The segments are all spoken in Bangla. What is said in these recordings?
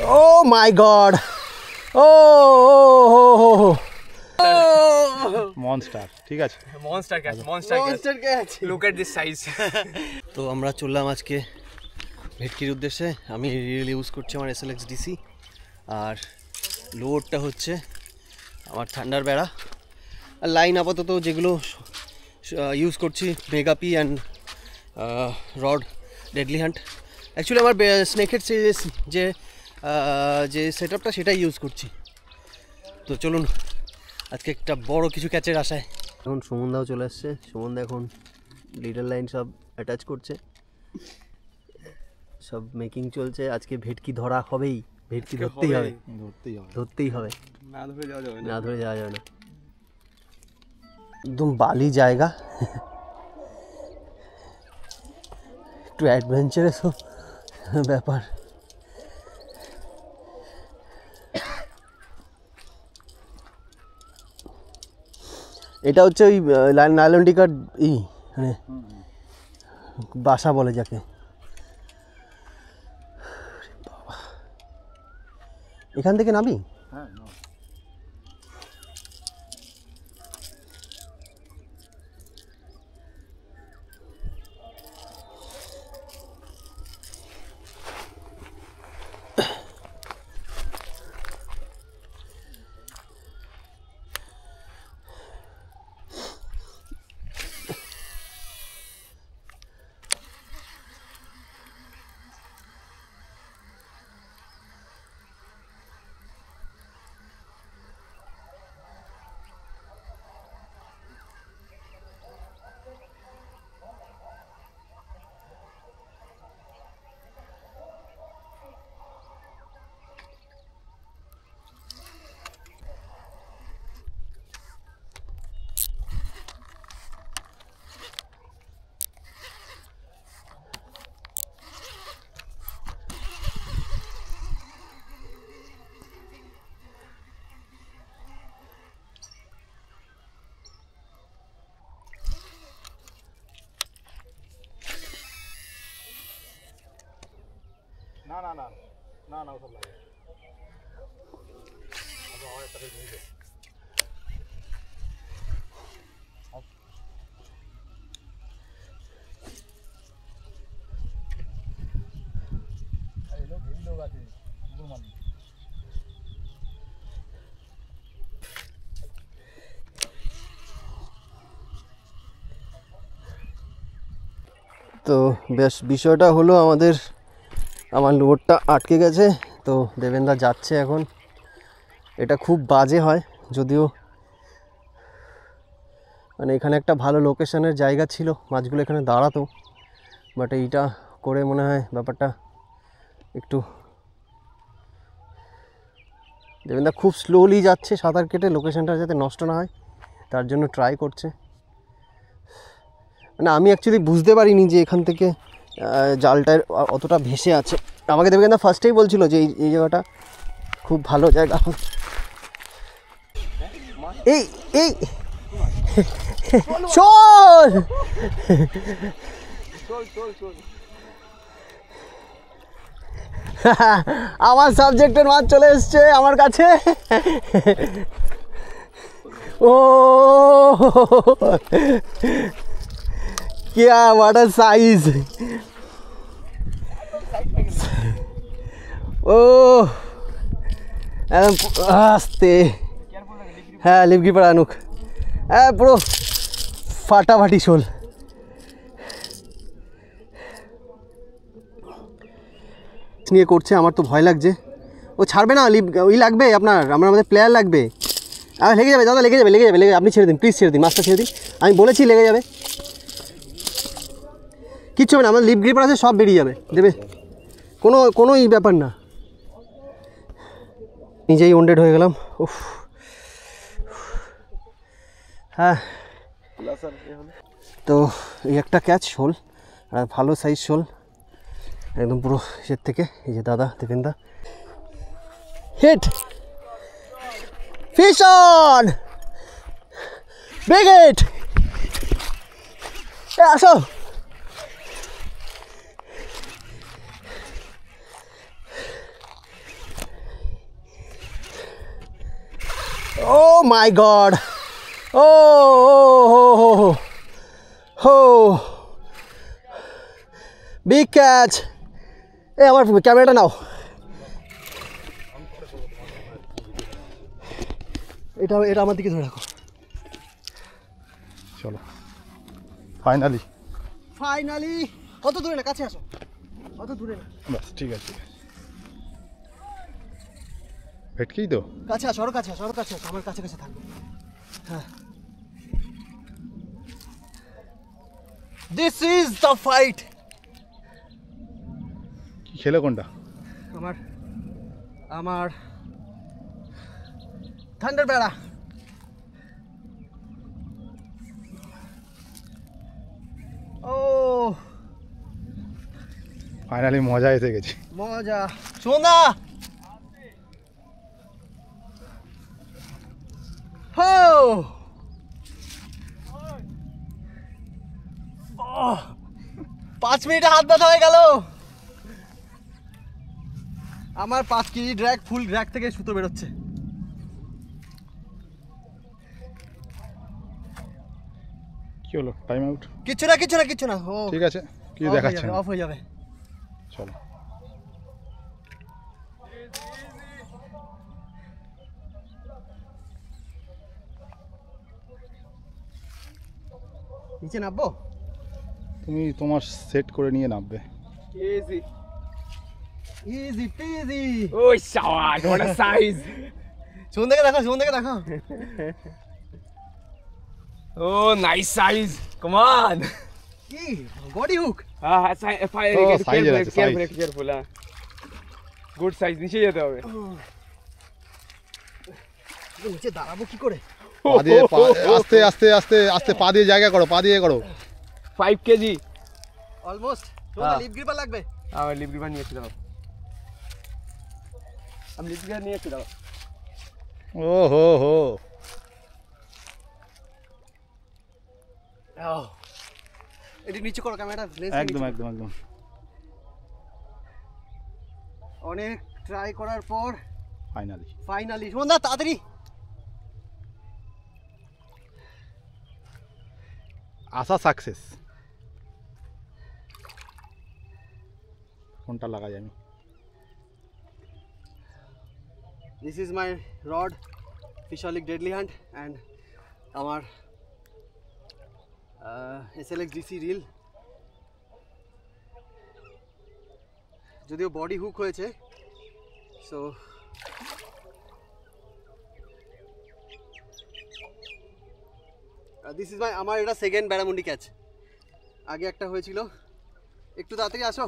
Oh my god. মনস্টার, ঠিক আছে, monster catch. Look at this size. তো আমরা চললাম আজকে ভেটকির উদ্দেশ্যে। আমি রিয়েল ইউজ করছি আমার SLX DC, আর লোডটা হচ্ছে আমার থান্ডার বেড়া। আর লাইন আপাতত যেগুলো ইউজ করছি মেগাপি and rod Deadly Hunt. Actually আমার স্নেকের যে সেট আপটা সেটাই ইউজ করছি। তো চলুন আজকে একটা বড় কিছু ক্যাচের আশায়। এখন সুমনদাও চলে আসছে। সুমনদা এখন লিডার লাইন সব অ্যাটাচ করছে, সব মেকিং চলছে। আজকে ভেটকি ধরা হবেই, ভেটকি ধরতেই হবে, ধরতেই হবে, না ধরে যাওয়া যাবে না। একদম বালি জায়গা, একটু অ্যাডভেঞ্চারাস ব্যাপার। এটা হচ্ছে ওই নাইলন টিকার মানে বাসা বলে যাকে। এখান থেকে নামি। না ওসব লাগে। তো বেশ বিষয়টা হলো আমার লোডটা আটকে গেছে। তো দেবেন্দা যাচ্ছে এখন। এটা খুব বাজে হয়, যদিও মানে এখানে একটা ভালো লোকেশনের জায়গা ছিল, মাছগুলো এখানে দাঁড়াতো, বাট এইটা করে মনে হয় ব্যাপারটা একটু। দেবেন্দা খুব স্লোলি যাচ্ছে সাঁতার কেটে, লোকেশনটা যাতে নষ্ট না হয় তার জন্য ট্রাই করছে। মানে আমি অ্যাকচুয়ালি বুঝতে পারিনি যে এখান থেকে জালটার অতটা ভেসে আছে। আমাকে দেবেন্দা ফার্স্টেই বলছিল যে এই জায়গাটা খুব ভালো জায়গা। এই এই চল, আমার সাবজেক্টের মাছ চলে এসছে আমার কাছে। ও क्या व्हाट अ साइज। ও আস্তে, হ্যাঁ লিপ কিপার আনুক। হ্যাঁ পুরো ফাটাফাটি শোল। নিয়ে করছে, আমার তো ভয় লাগছে। ও ছাড়বে না, লিপ লাগবে আপনার, আমাদের প্লেয়ার লাগবে। লেগে যাবে দাদা, লেগে যাবে। আপনি ছেড়ে দিন প্লিজ, ছেড়ে দিন মাছটা, ছেড়ে দিন। আমি বলেছি লেগে যাবে, কিচ্ছু হবে না। আমার লিপ গ্রিপার আছে, সব বেরিয়ে যাবে, দেবে, কোনো ব্যাপার না। নিজেই ওন্ডেড হয়ে গেলাম। উফ, হ্যাঁ। তো এই একটা ক্যাচ শোল, আর ভালো সাইজ শোল, একদম পুরো ইসের থেকে। এই যে দাদা দেবেন্দা, হিট ফিশ অন ব্রিগেড, আসো। Oh my god. Oh. Big catch. এই আমার ক্যামেরাটা নাও। এটা আমার দিকে ধরে রাখো। চলো ফাইনালি কত দূরে না, কাছে আসো। কত দূরে না, বাস ঠিক আছে ভেটকি তো কাছে আসো, আরো কাছে আসো, আমার কাছে থাকবে। হ্যাঁ, দিস ইজ দ্য ফাইট। কি খেলে কোনটা? আমার থান্ডার বেড়া। ও ফাইনালি মজা এসে গেছে। মজা। সোনা হো 5 মিনিটে হাত ব্যথা হয়ে গেল আমার। 5 কেজি ড্র্যাগ, ফুল ড্র্যাগ থেকে সুতো বেরোচ্ছে। কি হলো, টাইম আউট? কিচ্ছু না। ও ঠিক আছে, কি দেখাচ্ছে? অফ হয়ে যাবে। চলো নিচে নামবো? তুমি তোমার সেট করে নিয়ে নামবে। Easy PG. Oh, shawad, what a size. শুন দেখে দেখো। Oh, nice size. Come on. কি body hook? Careful. Good size. নিচে যেতে হবে। নিচে দাঁড়াবো কি করে? আস্তে পা দিয়ে জায়গা করো, 5 কেজি অলমোস্ট। লিপ গ্রিপার লাগবে। আমার লিপ গ্রিপার নিয়ে এসে দাও। আমি লিপ গ্রিপার নিয়ে এসে দাও। ও হো এটি নিচে করো ক্যামেরাটা। একদম অনেক ট্রাই করার পর ফাইনালি সুমন দা তাড়াতাড়ি। আশা সাকসেস। কোনটা লাগাই আমি? This is my rod, Fishalic Deadly Hunt, and আমার SLX DC রিল। যদিও বডি হুক হয়েছে, সো দিস ইজ আমার এটা সেকেন্ড ব্যারামুন্ডি ক্যাচ। আগে একটা হয়েছিল। একটু তাড়াতাড়ি আসো।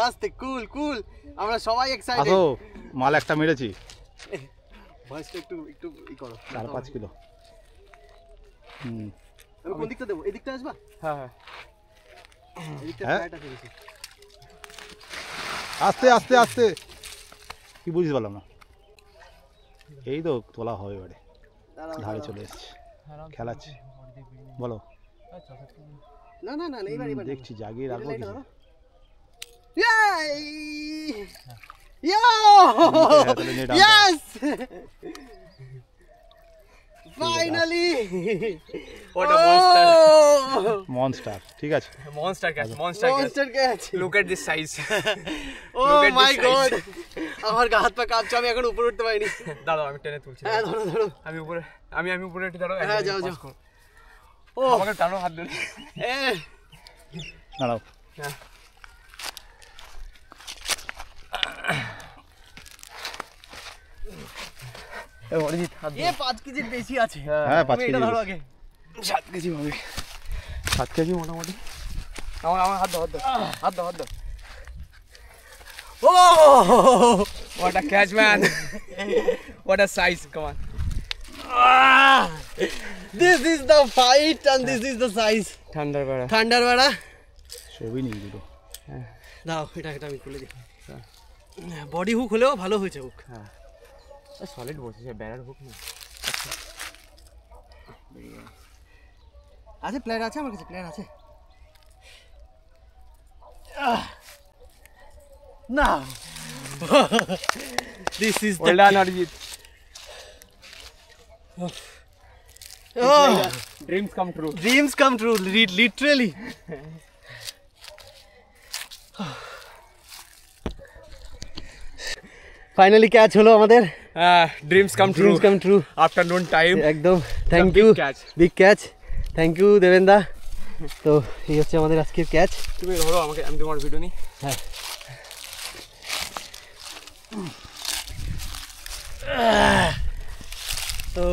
আস্তে কুল। আমরা সবাই এক্সাইটেড। আসো, মাল একটা মেরেছি। ভয়েসটা একটু ই করো। 4-5 কিলো। আমি কোন দিকটা দেবো? এই দিকটা আসবা? হ্যাঁ। এদিকটা ফ্লাইট আছে বেশি। আস্তে কি বুঝতে পারলাম না। এই তো তোলা হবে এবারে। ধারে চলে এসেছে, খেলাচ্ছে। বলো। না এইবার দেখছি জাগিয়ে রাখবো কিছু। Yes! Finally! What a monster. Monster, ঠিক আছে। Monster catch. Look at this size. Oh my god! আমার গা হাত পা কাঁপছে, আমি এখন উপরে উঠতে পারিনি। দাঁড়াও, আমি টেনে তুলছি। হ্যাঁ, ধরো। আমি উপরে একটু দাঁড়াও। হ্যাঁ, যাও। ও আমাকে টানো হাত ধরে। দাঁড়াও। হ্যাঁ। অরিজিৎ হাত এ 5 কেজির বেশি আছে। হ্যাঁ, 5 তুমি এটা ধরো আগে। 7 কেজি হবে। 7 কেজি মোটামুটি। আমার হাত দাও। Oh! What a catch, man. What a size. Come on. This is the fight and this is the size. ঠান্ডার বেড়া। ছবি নেই দুটো। দাও, এটা আমি খুলে দিই। বডি হুক হলেও ভালো হয়েছে হুক। হ্যাঁ, সলিড বসেছে, ব্যারার হুক না। আছে প্লেয়ার আছে আমার কাছে, Now, this is well done, Arjit. Dreams come true. Dreams come true, literally. Finally catch হলো আমাদের। Dreams come true. Dreams come true. Afternoon time. একদম thank big you, catch. Big catch, thank you দেবেন্দা। তো এই হচ্ছে আমাদের আজকের ক্যাচ। তুমি ধরো আমাকে, আমি তোমার ভিডিও নিই। হ্যাঁ তো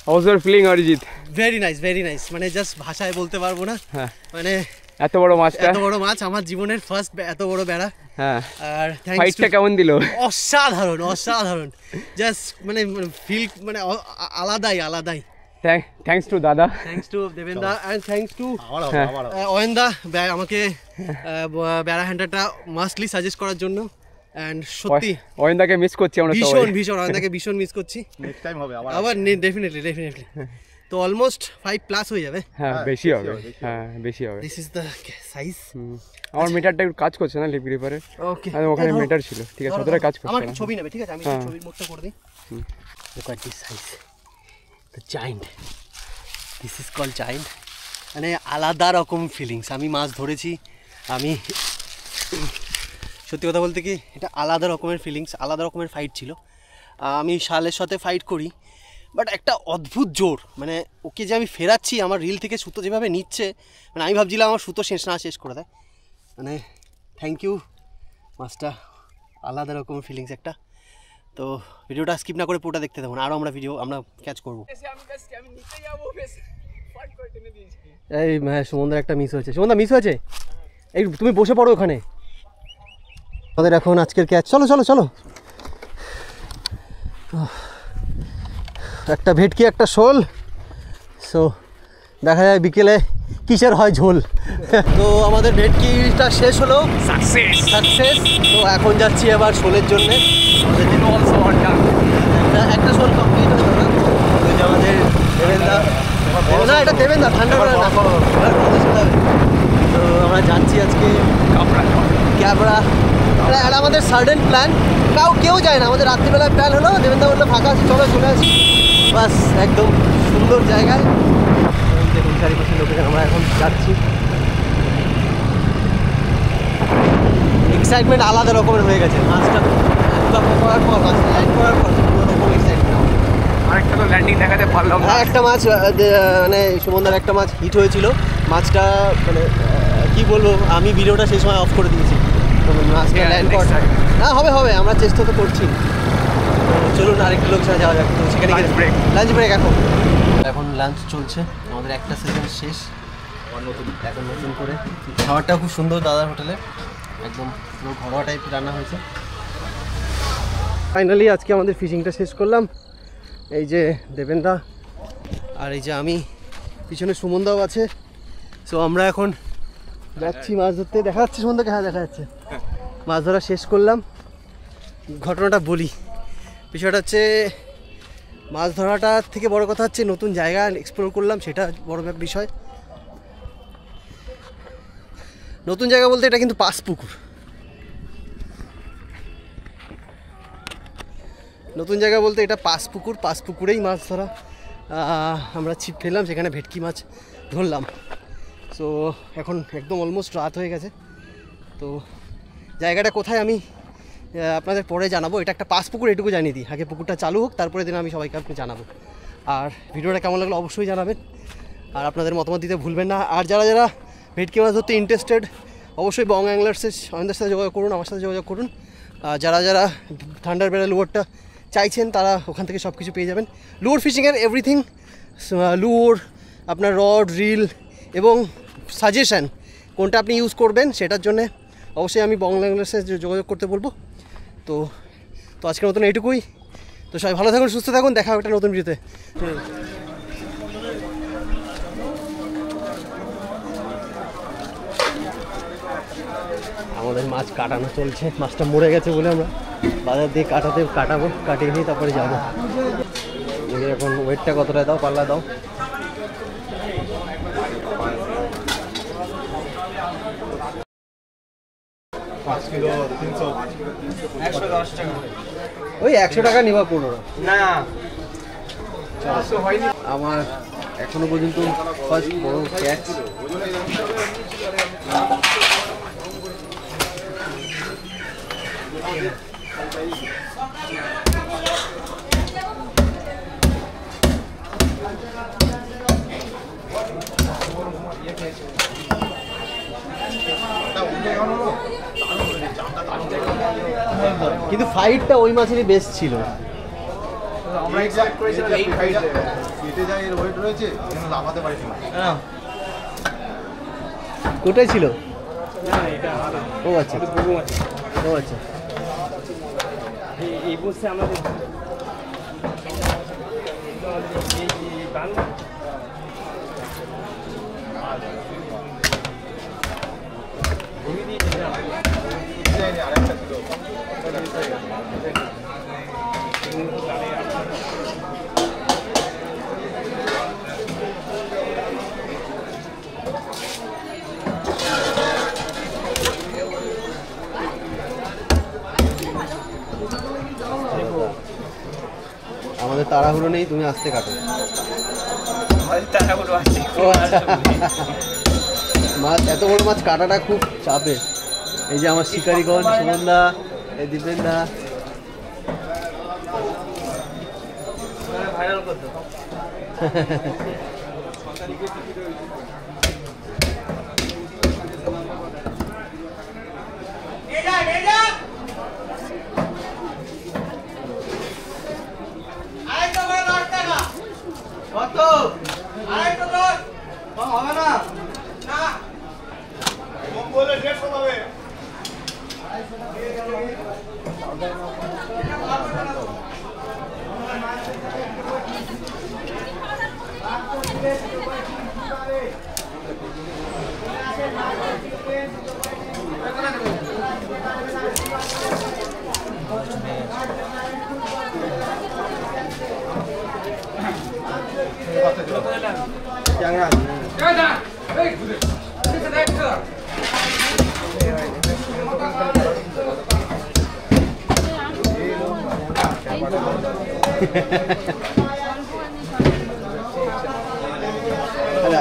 How was your feeling, Arijit? Very nice, মানে জাস্ট ভাষায় বলতে পারবো না। হ্যাঁ, মানে এত বড় মাছটা, এত বড় মাছ আমার জীবনের ফার্স্ট এত বড় বেড়া। হ্যাঁ, আর ফাইটটা কেমন দিল? অসাধারণ জাস্ট মানে ফিল মানে আলাদাই। থ্যাঙ্কস টু দাদা, থ্যাঙ্কস টু দেবেন্দা এন্ড থ্যাঙ্কস টু আবার অয়নদা আমাকে বেড়া হ্যান্ডারটা মাস্টলি সাজেস্ট করার জন্য। এন্ড সত্যি অয়নদাকে মিস করছি আমরা সবাই। ভীষণ অয়নদাকে ভীষণ মিস করছি। নেক্সট টাইম হবে আবার ডেফিনেটলি তো অলমোস্ট 5+ হয়ে যাবে। হ্যাঁ, বেশি হবে। হ্যাঁ, বেশি হবে। This is the size. আমার মিটারটা একটু কাজ করছে না, লিপ গ্রিপারে। ওকে, আর ওখানে মিটার ছিল, ঠিক আছে, ওটা কাজ করছে আমার না। ছবি নেবে, ঠিক আছে, আমি একটু ছবির মোডটা করে দিই। Look at this size, the giant. This is called giant. মানে আলাদা রকম ফিলিংস। আমি মাছ ধরেছি, আমি সত্যি কথা বলতে কি এটা আলাদা রকমের ফিলিংস, আলাদা রকমের ফাইট ছিল। আমি শালের সাথে ফাইট করি, বাট একটা অদ্ভুত জোর, মানে ওকে যে আমি ফেরাচ্ছি আমার রিল থেকে সুতো যেভাবে নিচ্ছে, মানে আমি ভাবছিলাম আমার সুতো শেষ করে দেয়। মানে থ্যাংক ইউ মাছটা, আলাদা রকমের ফিলিংস একটা। তো ভিডিওটা স্কিপ না করে পুরোটা দেখতে দেবো, আরও আমরা ক্যাচ করবো। এই সুমনদার একটা মিস হয়েছে, সুমনদা মিস হয়েছে, এই তুমি বসে পড়ো ওখানে। আমাদের এখন আজকের ক্যাচ, চলো একটা ভেটকি একটা শোল। সো দেখা যায় বিকেলে কিসের হয় ঝোল। তো আমাদের ভেটকিটা শেষ হলো, সাকসেস। তো এখন যাচ্ছি আবার শোলের জন্যে। একটা শোল কমপ্লিট হয়ে যাবে। আমাদের দেবেন্দা, না এটা দেবেন্দা ঠান্ডা করে না, তো আমরা যাচ্ছি আজকে ক্যাবড়া। এটা আমাদের সাডেন প্ল্যান, কেউ যায় না, আমাদের রাত্রিবেলায় প্ল্যান হলো, দেবেন্দা বললো ফাঁকা আছে চলে আসি, বাস একদম সুন্দর জায়গায়। দেখুন চারিপাশে লোকেরা, আমরা এখন যাচ্ছি। এক্সাইটমেন্ট আলাদা রকমের হয়ে গেছে। মাছটা করার পর, মাছটা ল্যান্ড করার পর অন্যরকম এক্সাইটমেন্ট। আরেকটা তো ল্যান্ডিং দেখাতে পারলাম না। একটা মাছ মানে সুমনদার একটা মাছ হিট হয়েছিল, মাছটা মানে কি বলবো, আমি ভিডিওটা সেই সময় অফ করে দিয়েছি। মাছটা ল্যান্ড করা না, হবে আমরা চেষ্টা তো করছি। চলুন আরেকটা লোক সাথে যাওয়া যাক। তো সেখানে লাঞ্চ ব্রেক এখন লাঞ্চ চলছে, আমাদের একটা সিজন শেষ, এখন নতুন করে। খাবারটা খুব সুন্দর দাদার হোটেলে, একদম পুরো ঘরোয়া টাইপ রান্না হয়েছে। ফাইনালি আজকে আমাদের ফিশিংটা শেষ করলাম। এই যে দেবেন্দা আর এই যে আমি, পিছনে সুমনদাও আছে। সো আমরা এখন যাচ্ছি মাছ ধরতে। দেখা যাচ্ছে সুমনদাকে? হ্যাঁ দেখা যাচ্ছে। মাছ ধরা শেষ করলাম। ঘটনাটা বলি, বিষয়টা হচ্ছে মাছ ধরাটার থেকে বড় কথা হচ্ছে নতুন জায়গা এক্সপ্লোর করলাম, সেটা বড় বিষয়। নতুন জায়গা বলতে এটা কিন্তু পাঁচপুকুর। নতুন জায়গা বলতে এটা পাঁচপুকুরেই মাছ ধরা। আমরা ছিপ ফেললাম, সেখানে ভেটকি মাছ ধরলাম। সো এখন একদম অলমোস্ট রাত হয়ে গেছে। তো জায়গাটা কোথায় আমি আপনাদের পরে জানাবো। এটা একটা পাঁচপুকুর, এটুকু জানিয়ে দিই। আগে পুকুরটা চালু হোক, তারপরে দিন আমি সবাইকে আপনি জানাবো। আর ভিডিওটা কেমন লাগলো অবশ্যই জানাবেন, আর আপনাদের মতামত দিতে ভুলবেন না। আর যারা ভেটকি মাছ ধরতে ইন্টারেস্টেড, অবশ্যই বং অ্যাংলার্সের আমাদের সাথে যোগাযোগ করুন, আমার সাথে যোগাযোগ করুন। যারা থান্ডার বেড়া লুয়োরটা চাইছেন, তারা ওখান থেকে সব কিছু পেয়ে যাবেন। লুয়োর ফিশিংয়ের এভরিথিং, লুয়োর, আপনার রড, রিল এবং সাজেশান কোনটা আপনি ইউজ করবেন, সেটার জন্যে অবশ্যই আমি বং অ্যাংলার্সে যোগাযোগ করতে বলবো। তো আজকের মতন এইটুকুই। তো সবাই ভালো থাকুন, সুস্থ থাকুন, দেখা হবে একটা নতুন ভিডিওতে। আমাদের মাছ কাটানো চলছে, মাছটা মরে গেছে বলে আমরা বাজার দিয়ে কাটাবো, কাটিয়ে নিয়ে তারপরে যাবো। এখন ওয়েটটা কতটা দাও, পাল্লা দাও। 5 কিলো 300, 110 টাকা। ওই 100 টাকা নিবা পুরো না, আমার এখনো পর্যন্ত ফার্স্ট বড় ক্যাচ। কিন্তু ফাইটটা ওই মাছেরই বেস্ট ছিল। আমরা এক্সপেক্ট করেছিলাম এই ফাইটে কেটে যায় এর ওয়েট রয়েছে কিন্তু লাফাতে পারিনি। কোথায় ছিল? ও আচ্ছা ও আচ্ছা। এই বসে আমাদের আমাদের তাড়াহুড়ো নেই, তুমি আস্তে কাটো। ও আচ্ছা, মাছ এত বড় মাছ কাটাটা খুব চাপের। এই যে আমার শিকারিগণ, সুমনদা, এই দীপেনদা। ভাইরাল করতে কত? হবে না।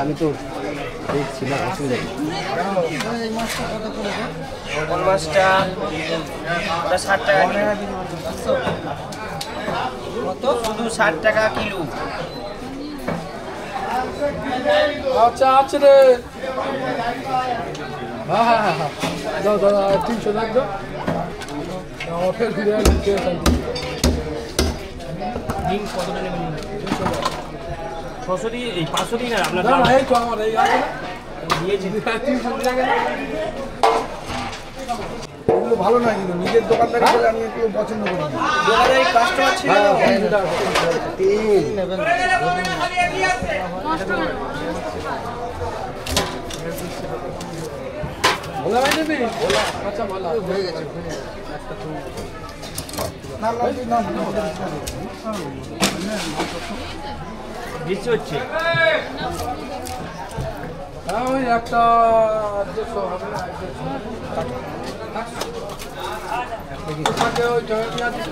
আমি তো দেখছি না, অসুবিধা নেই। কোন মাছটা? ওটা 60 টাকা কিলো। কত? শুধু 60 টাকা কিলো। আচ্ছা আছে রে। হ্যাঁ হ্যাঁ হ্যাঁ হ্যাঁ দাও দাদা 300 টাকা দাও। আমার ফের ঘুরে আসছে। দিন কতটা নেবেন? 600 দিয়ে এই 500 দিন আর আপনার না না এই তো আমার এই আছে না দিয়েছি 300 টাকা। এগুলো ভালো না, কিন্তু নিজের দোকানদারি বলে আমি একটু পছন্দ করি না। দোকানের কাস্টমার ছিল না। ভোলা ভাই নেবি? ভোলা আচ্ছা ভোলা হয়ে গেছে। দিচ্ছি হচ্ছে। হ্যাঁ ওই একটা 150 হবে না। 150 ওই টমেটো আছে।